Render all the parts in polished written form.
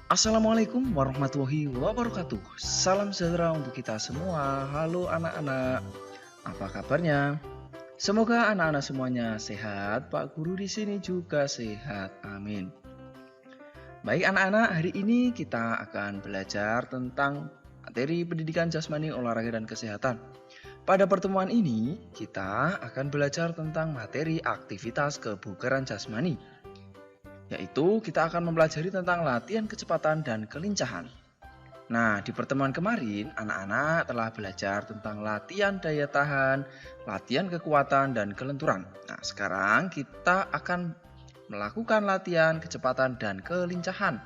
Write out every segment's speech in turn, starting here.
Assalamualaikum warahmatullahi wabarakatuh. Salam sejahtera untuk kita semua. Halo anak-anak, apa kabarnya? Semoga anak-anak semuanya sehat. Pak Guru di sini juga sehat. Amin. Baik anak-anak, hari ini kita akan belajar tentang materi pendidikan jasmani, olahraga, dan kesehatan. Pada pertemuan ini, kita akan belajar tentang materi aktivitas kebugaran jasmani, yaitu kita akan mempelajari tentang latihan kecepatan dan kelincahan. Nah, di pertemuan kemarin, anak-anak telah belajar tentang latihan daya tahan, latihan kekuatan, dan kelenturan. Nah, sekarang kita akan melakukan latihan kecepatan dan kelincahan.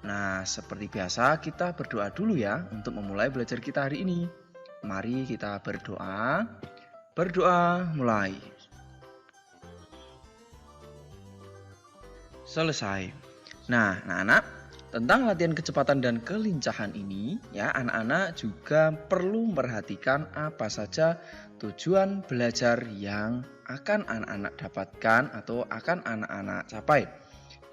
Nah, seperti biasa kita berdoa dulu ya untuk memulai belajar kita hari ini. Mari kita berdoa. Berdoa mulai. Selesai. Nah, anak-anak, tentang latihan kecepatan dan kelincahan ini, ya, anak-anak juga perlu memperhatikan apa saja tujuan belajar yang akan anak-anak dapatkan atau akan anak-anak capai.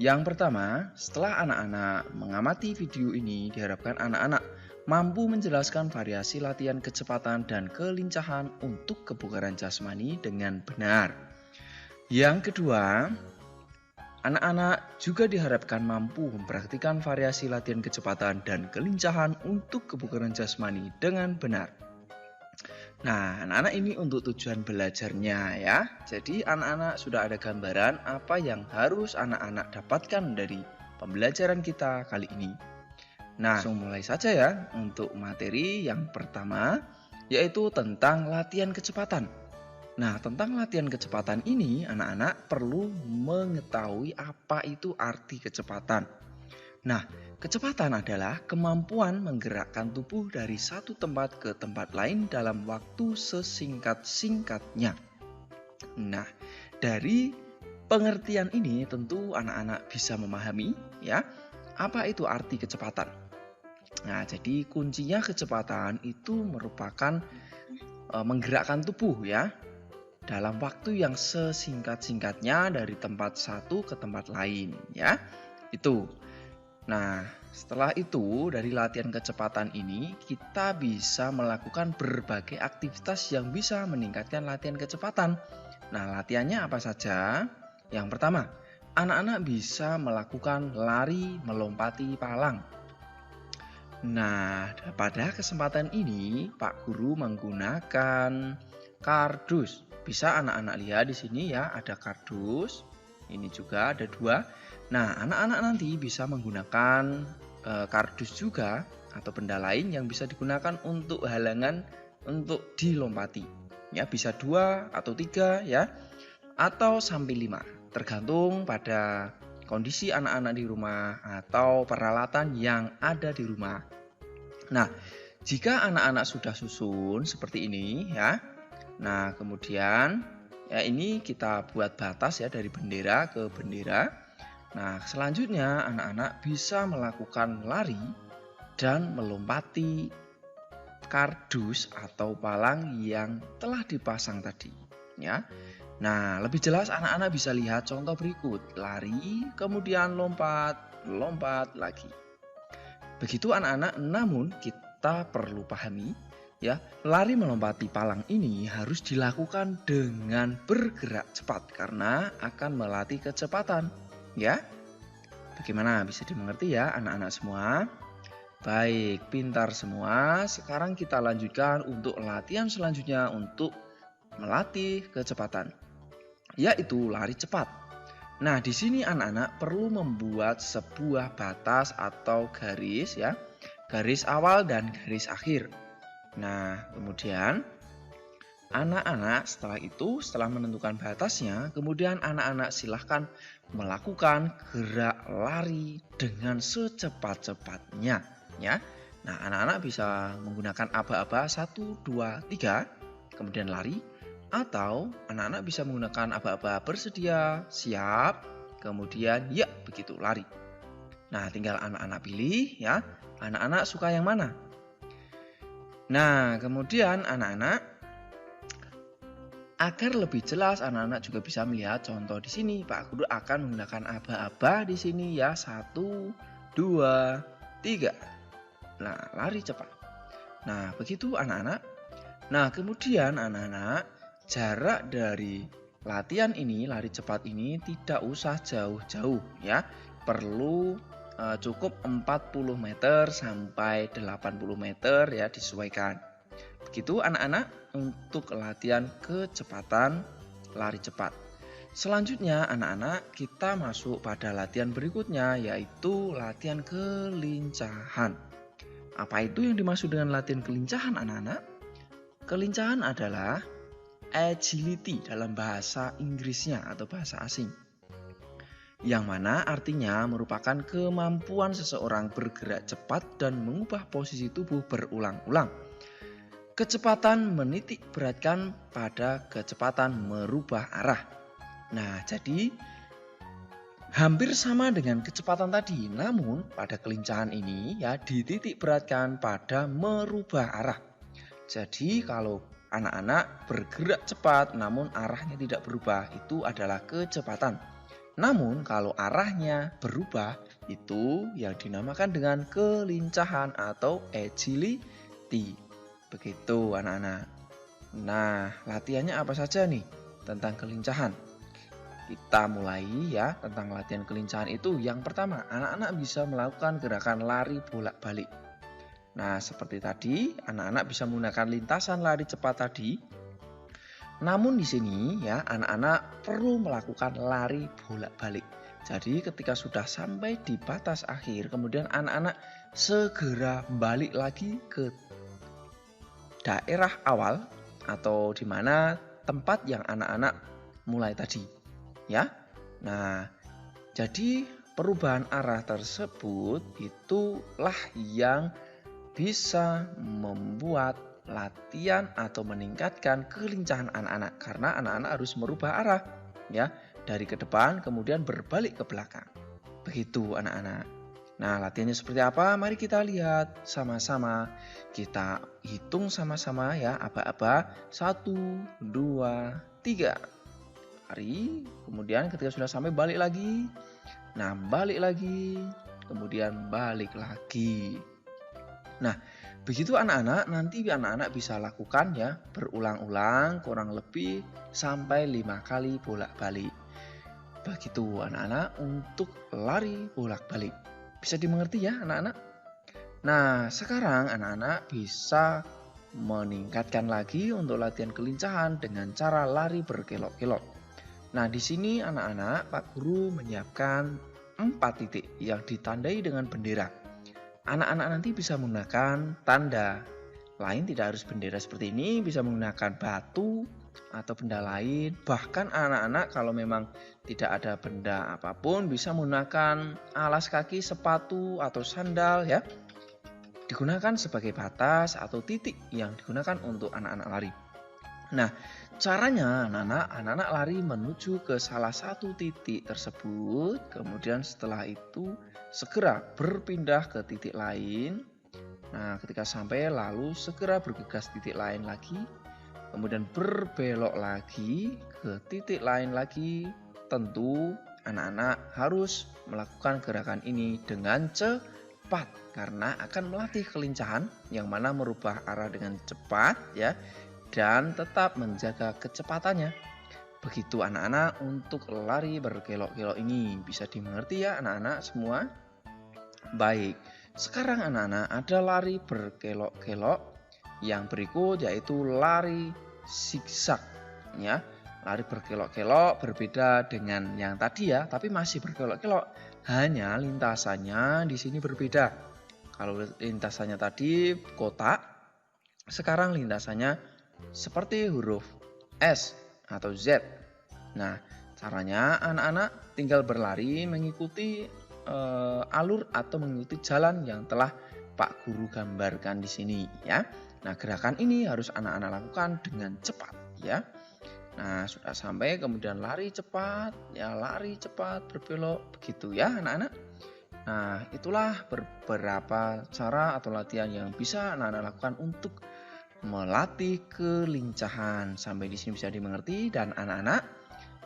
Yang pertama, setelah anak-anak mengamati video ini, diharapkan anak-anak mampu menjelaskan variasi latihan kecepatan dan kelincahan untuk kebugaran jasmani dengan benar. Yang kedua, anak-anak juga diharapkan mampu mempraktikkan variasi latihan kecepatan dan kelincahan untuk kebugaran jasmani dengan benar. Nah, anak-anak ini untuk tujuan belajarnya ya. Jadi anak-anak sudah ada gambaran apa yang harus anak-anak dapatkan dari pembelajaran kita kali ini. Nah, langsung mulai saja ya untuk materi yang pertama, yaitu tentang latihan kecepatan. Nah, tentang latihan kecepatan ini, anak-anak perlu mengetahui apa itu arti kecepatan. Nah, kecepatan adalah kemampuan menggerakkan tubuh dari satu tempat ke tempat lain dalam waktu sesingkat-singkatnya. Nah, dari pengertian ini tentu anak-anak bisa memahami ya, apa itu arti kecepatan. Nah, jadi kuncinya kecepatan itu merupakan menggerakkan tubuh ya, dalam waktu yang sesingkat-singkatnya dari tempat satu ke tempat lain ya. Itu. Nah, setelah itu dari latihan kecepatan ini kita bisa melakukan berbagai aktivitas yang bisa meningkatkan latihan kecepatan. Nah, latihannya apa saja? Yang pertama, anak-anak bisa melakukan lari melompati palang. Nah, pada kesempatan ini Pak Guru menggunakan kardus. Bisa anak-anak lihat di sini ya, ada kardus. Ini juga ada 2. Nah, anak-anak nanti bisa menggunakan kardus juga atau benda lain yang bisa digunakan untuk halangan untuk dilompati. Ya, bisa 2 atau 3 ya, atau sampai 5. Tergantung pada kondisi anak-anak di rumah atau peralatan yang ada di rumah. Nah, jika anak-anak sudah susun seperti ini ya. Nah, kemudian ya ini kita buat batas ya dari bendera ke bendera. Nah, selanjutnya anak-anak bisa melakukan lari dan melompati kardus atau palang yang telah dipasang tadi ya. Nah, lebih jelas anak-anak bisa lihat contoh berikut. Lari, kemudian lompat, lompat lagi. Begitu anak-anak, namun kita perlu pahami ya, lari melompati palang ini harus dilakukan dengan bergerak cepat karena akan melatih kecepatan, ya. Bagaimana, bisa dimengerti ya anak-anak semua? Baik, pintar semua. Sekarang kita lanjutkan untuk latihan selanjutnya untuk melatih kecepatan, yaitu lari cepat. Nah, di sini anak-anak perlu membuat sebuah batas atau garis ya, garis awal dan garis akhir. Nah, kemudian anak-anak setelah menentukan batasnya, kemudian anak-anak silahkan melakukan gerak lari dengan secepat-cepatnya ya. Nah, anak-anak bisa menggunakan aba-aba 1, 2, 3, kemudian lari, atau anak-anak bisa menggunakan aba-aba bersedia, siap, kemudian ya begitu lari. Nah, tinggal anak-anak pilih ya, anak-anak suka yang mana. Nah, kemudian anak-anak Agar lebih jelas, anak-anak juga bisa melihat contoh di sini. Pak Guru akan menggunakan aba-aba di sini ya. 1, 2, 3. Nah, lari cepat. Nah, begitu anak-anak. Nah, kemudian anak-anak, jarak dari latihan ini, lari cepat ini tidak usah jauh-jauh ya. Perlu cukup 40 meter sampai 80 meter ya, disesuaikan. Begitu anak-anak untuk latihan kecepatan lari cepat. Selanjutnya anak-anak, kita masuk pada latihan berikutnya, yaitu latihan kelincahan. Apa itu yang dimaksud dengan latihan kelincahan anak-anak? Kelincahan adalah agility dalam bahasa Inggrisnya atau bahasa asing, yang mana artinya merupakan kemampuan seseorang bergerak cepat dan mengubah posisi tubuh berulang-ulang. Kecepatan menitik beratkan pada kecepatan merubah arah. Nah, jadi hampir sama dengan kecepatan tadi, namun pada kelincahan ini ya dititik beratkan pada merubah arah. Jadi kalau anak-anak bergerak cepat namun arahnya tidak berubah, itu adalah kecepatan. Namun kalau arahnya berubah, itu yang dinamakan dengan kelincahan atau agility. Begitu anak-anak. Nah, latihannya apa saja nih tentang kelincahan? Kita mulai ya tentang latihan kelincahan itu. Yang pertama, anak-anak bisa melakukan gerakan lari bolak-balik. Nah, seperti tadi, anak-anak bisa menggunakan lintasan lari cepat tadi. Namun di sini ya, anak-anak perlu melakukan lari bolak-balik. Jadi ketika sudah sampai di batas akhir, kemudian anak-anak segera balik lagi ke daerah awal atau di mana tempat yang anak-anak mulai tadi, ya. Nah, jadi perubahan arah tersebut itulah yang bisa membuat latihan atau meningkatkan kelincahan anak-anak, karena anak-anak harus merubah arah, ya, dari ke depan kemudian berbalik ke belakang. Begitu anak-anak. Nah, latihannya seperti apa? Mari kita lihat sama-sama. Kita hitung sama-sama ya, aba-aba. 1, 2, 3. Lari, kemudian ketika sudah sampai balik lagi. Nah, balik lagi, kemudian balik lagi. Nah, begitu anak-anak, nanti anak-anak bisa lakukan ya berulang-ulang kurang lebih sampai 5 kali bolak-balik. Begitu anak-anak untuk lari bolak-balik. Bisa dimengerti ya anak-anak? Nah, sekarang anak-anak bisa meningkatkan lagi untuk latihan kelincahan dengan cara lari berkelok-kelok. Nah, di sini anak-anak, Pak Guru menyiapkan 4 titik yang ditandai dengan bendera. Anak-anak nanti bisa menggunakan tanda lain, tidak harus bendera seperti ini, bisa menggunakan batu atau benda lain. Bahkan anak-anak kalau memang tidak ada benda apapun bisa menggunakan alas kaki, sepatu atau sandal ya. Digunakan sebagai batas atau titik yang digunakan untuk anak-anak lari. Nah, caranya anak-anak lari menuju ke salah satu titik tersebut, kemudian setelah itu segera berpindah ke titik lain. Nah, ketika sampai lalu segera bergegas titik lain lagi, kemudian berbelok lagi ke titik lain lagi. Tentu anak-anak harus melakukan gerakan ini dengan cepat karena akan melatih kelincahan yang mana merubah arah dengan cepat ya, dan tetap menjaga kecepatannya. Begitu anak-anak untuk lari berkelok-kelok ini. Bisa dimengerti ya anak-anak semua? Baik, sekarang anak-anak ada lari berkelok-kelok yang berikut, yaitu lari zigzag ya. Lari berkelok-kelok berbeda dengan yang tadi ya, tapi masih berkelok-kelok. Hanya lintasannya di sini berbeda. Kalau lintasannya tadi kotak, sekarang lintasannya seperti huruf S atau Z. Nah, caranya anak-anak tinggal berlari mengikuti alur atau mengikuti jalan yang telah Pak Guru gambarkan di sini ya. Nah, gerakan ini harus anak-anak lakukan dengan cepat ya. Nah, sudah sampai kemudian lari cepat, ya lari cepat berbelok begitu ya anak-anak. Nah, itulah beberapa cara atau latihan yang bisa anak-anak lakukan untuk melatih kelincahan. Sampai di sini bisa dimengerti dan anak-anak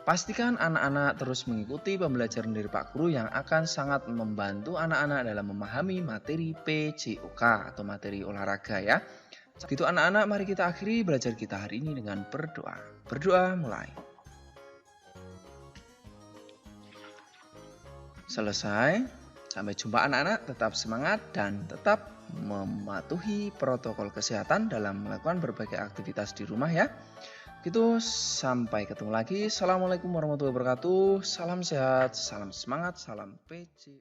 pastikan anak-anak terus mengikuti pembelajaran dari Pak Guru yang akan sangat membantu anak-anak dalam memahami materi PJOK atau materi olahraga ya. Begitu anak-anak, mari kita akhiri belajar kita hari ini dengan berdoa. Berdoa mulai. Selesai. Sampai jumpa anak-anak, tetap semangat dan tetap mematuhi protokol kesehatan dalam melakukan berbagai aktivitas di rumah ya. Gitu, sampai ketemu lagi. Assalamualaikum warahmatullahi wabarakatuh. Salam sehat, salam semangat, salam PJ.